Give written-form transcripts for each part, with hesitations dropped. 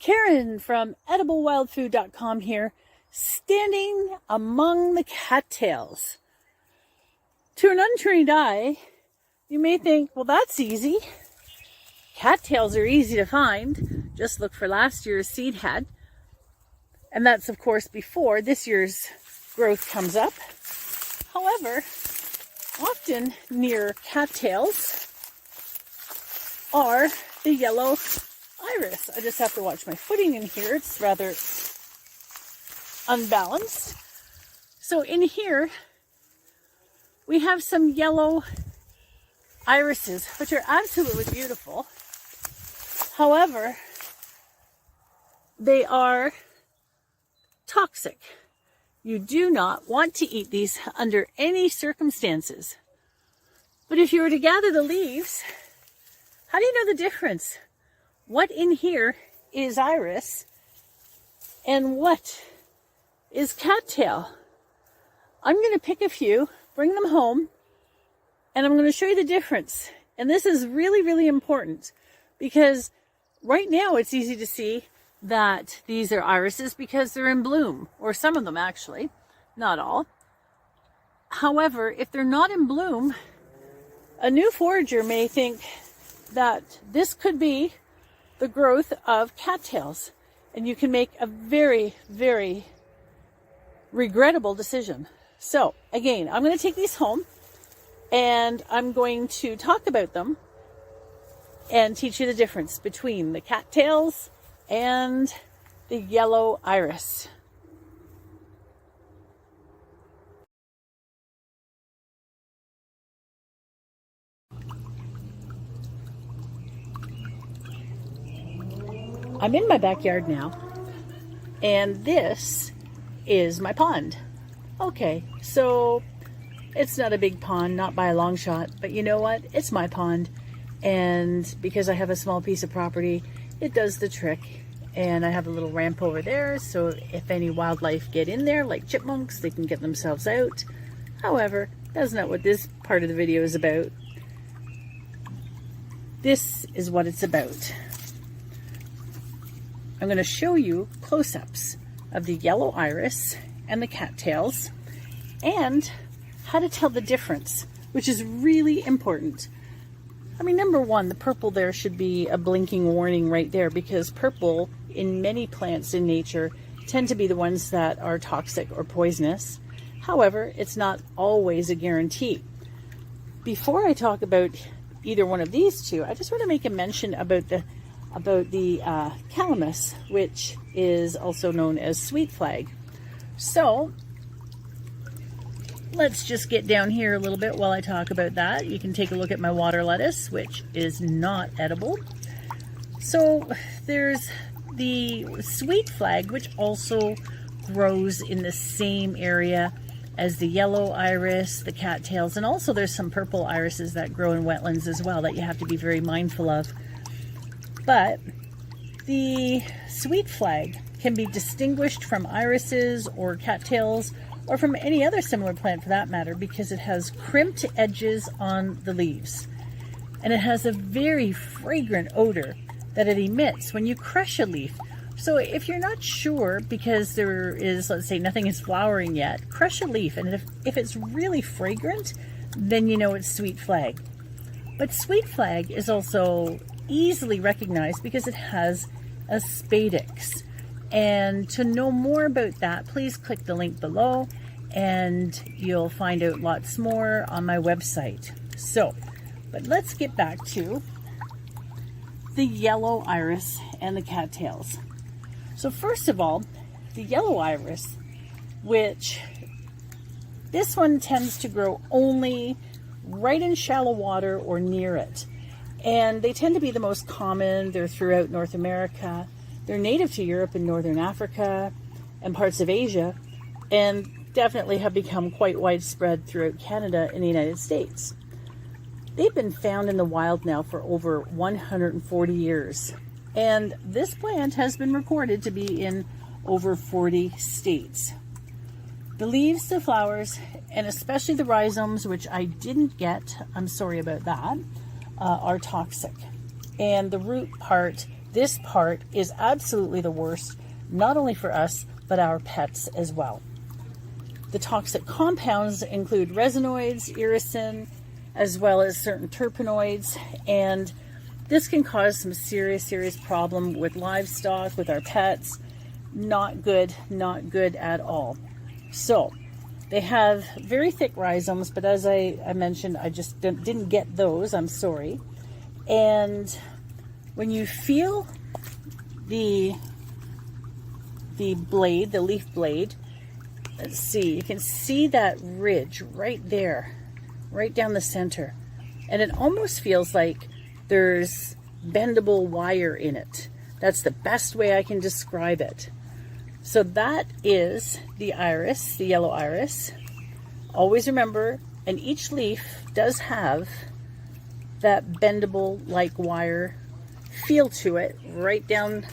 Karen from EdibleWildFood.com here, standing among the cattails. To an untrained eye, you may think, well, that's easy. Cattails are easy to find. Just look for last year's seed head. And that's, of course, before this year's growth comes up. However, often near cattails are the yellow iris. I just have to watch my footing in here. It's rather unbalanced. So in here, we have some yellow irises, which are absolutely beautiful. However, they are toxic. You do not want to eat these under any circumstances. But if you were to gather the leaves, how do you know the difference? What in here is iris and what is cattail? I'm going to pick a few, bring them home, and I'm going to show you the difference. And this is really, really important because right now it's easy to see that these are irises because they're in bloom, or some of them actually, not all. However, if they're not in bloom, a new forager may think that this could be the growth of cattails, and you can make a very, very regrettable decision. So again, I'm going to take these home and I'm going to talk about them and teach you the difference between the cattails and the yellow iris. I'm in my backyard now, and this is my pond. Okay, so it's not a big pond, not by a long shot, but you know what? It's my pond, and because I have a small piece of property, it does the trick. And I have a little ramp over there, so if any wildlife get in there, like chipmunks, they can get themselves out. However, that's not what this part of the video is about. This is what it's about. I'm going to show you close-ups of the yellow iris and the cattails and how to tell the difference, which is really important. I mean, number one, the purple there should be a blinking warning right there, because purple in many plants in nature tend to be the ones that are toxic or poisonous. However, it's not always a guarantee. Before I talk about either one of these two, I just want to make a mention about the calamus, which is also known as sweet flag. So let's just get down here a little bit while I talk about that. You can take a look at my water lettuce, which is not edible. So there's the sweet flag, which also grows in the same area as the yellow iris, the cattails, and also there's some purple irises that grow in wetlands as well that you have to be very mindful of. But the sweet flag can be distinguished from irises or cattails or from any other similar plant for that matter, because it has crimped edges on the leaves. And it has a very fragrant odor that it emits when you crush a leaf. So if you're not sure, because there is, let's say, nothing is flowering yet, crush a leaf, and if it's really fragrant, then you know it's sweet flag. But sweet flag is also easily recognized because it has a spadix. And to know more about that, please click the link below and you'll find out lots more on my website. So, but let's get back to the yellow iris and the cattails. So first of all, the yellow iris, which this one tends to grow only right in shallow water or near it. And they tend to be the most common. They're throughout North America. They're native to Europe and Northern Africa and parts of Asia, and definitely have become quite widespread throughout Canada and the United States. They've been found in the wild now for over 140 years. And this plant has been recorded to be in over 40 states. The leaves, the flowers, and especially the rhizomes, which I didn't get, I'm sorry about that, are toxic. And the root part This part is absolutely the worst, not only for us, but our pets as well. The toxic compounds include resinoids, irisin, as well as certain terpenoids, and this can cause some serious problem with livestock, with our pets. Not good at all. So they have very thick rhizomes, but as I mentioned, I just didn't get those. I'm sorry. And when you feel the blade, the leaf blade, let's see, you can see that ridge right there, right down the center. And it almost feels like there's bendable wire in it. That's the best way I can describe it. So that is the iris, the yellow iris. Always remember, and each leaf does have that bendable like wire feel to it right down,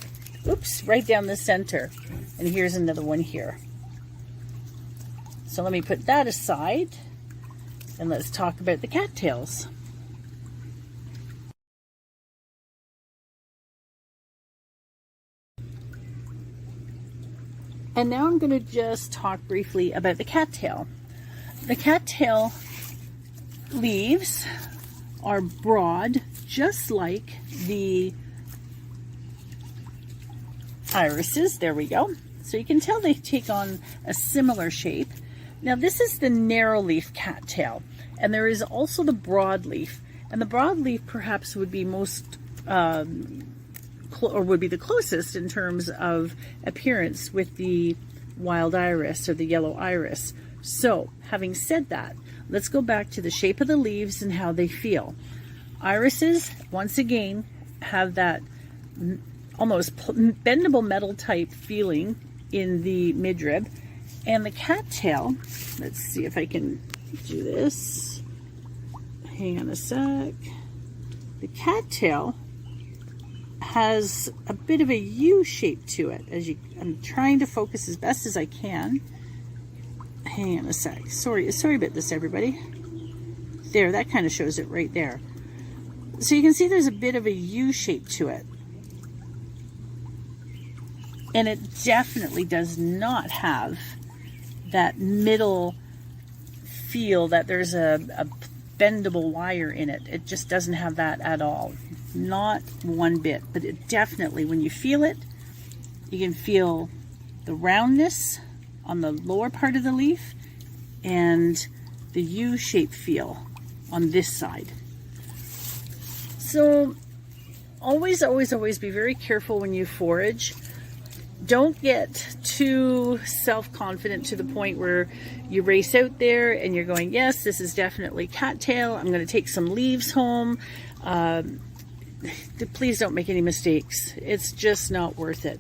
right down the center. And here's another one here. So let me put that aside and let's talk about the cattails. And now I'm going to just talk briefly about the cattail. The cattail leaves are broad, just like the irises. There we go. So you can tell they take on a similar shape. Now this is the narrow leaf cattail, and there is also the broadleaf. And the broadleaf perhaps would be most or would be the closest in terms of appearance with the wild iris or the yellow iris. So having said that, let's go back to the shape of the leaves and how they feel. Irises, once again, have that almost bendable metal type feeling in the midrib. And the cattail, let's see if I can do this. Hang on a sec. The cattail has a bit of a U shape to it. I'm trying to focus as best as I can. Hang on a sec. Sorry about this, everybody. There, that kind of shows it right there. So you can see there's a bit of a U shape to it. And it definitely does not have that middle feel that there's a bendable wire in it. It just doesn't have that at all. Not one bit. But it definitely, when you feel it, you can feel the roundness on the lower part of the leaf and the U-shaped feel on this side. So always be very careful when you forage. Don't get too self-confident to the point where you race out there and you're going, yes, this is definitely cattail. I'm going to take some leaves home. Please don't make any mistakes. It's just not worth it.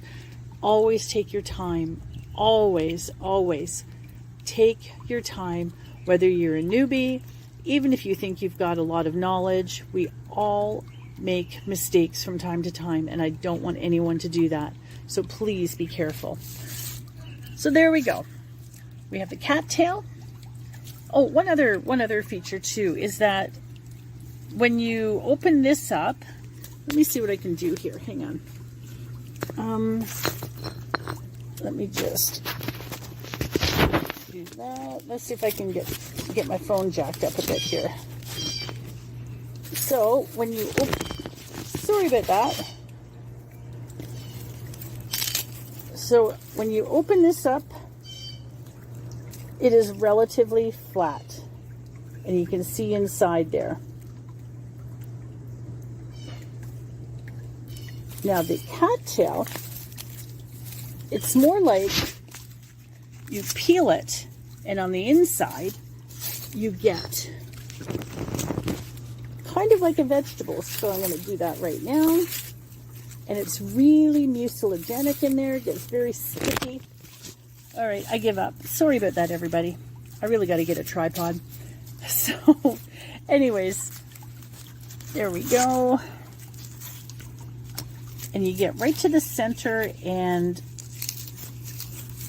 Always take your time. Always take your time, whether you're a newbie, even if you think you've got a lot of knowledge. We all make mistakes from time to time, and I don't want anyone to do that. So please be careful. So there we go. We have the cattail. Oh, one other feature too is that when you open this up, let me see what I can do here. Hang on. Let me just do that. Let's see if I can get my phone jacked up a bit here. So when you sorry about that. So when you open this up, it is relatively flat, and you can see inside there. Now the cattail, it's more like you peel it, and on the inside you get kind of like a vegetable. So I'm going to do that right now. And it's really mucilagenic in there. It gets very sticky. All right, I give up. Sorry about that, everybody. I really got to get a tripod. So, anyways, there we go. And you get right to the center, and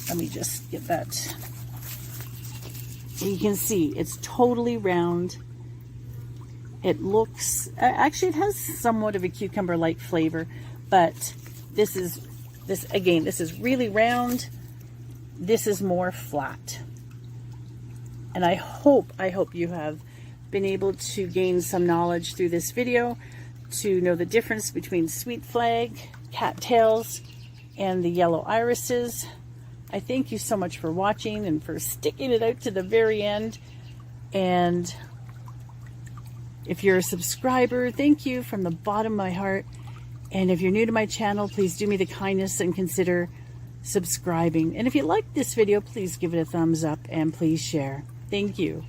let me just get that. And you can see it's totally round. It looks, actually it has somewhat of a cucumber-like flavor, But this is really round. This is more flat. And I hope you have been able to gain some knowledge through this video to know the difference between sweet flag, cattails, and the yellow irises. I thank you so much for watching and for sticking it out to the very end. And if you're a subscriber, thank you from the bottom of my heart. And if you're new to my channel, please do me the kindness and consider subscribing. And if you liked this video, please give it a thumbs up and please share. Thank you.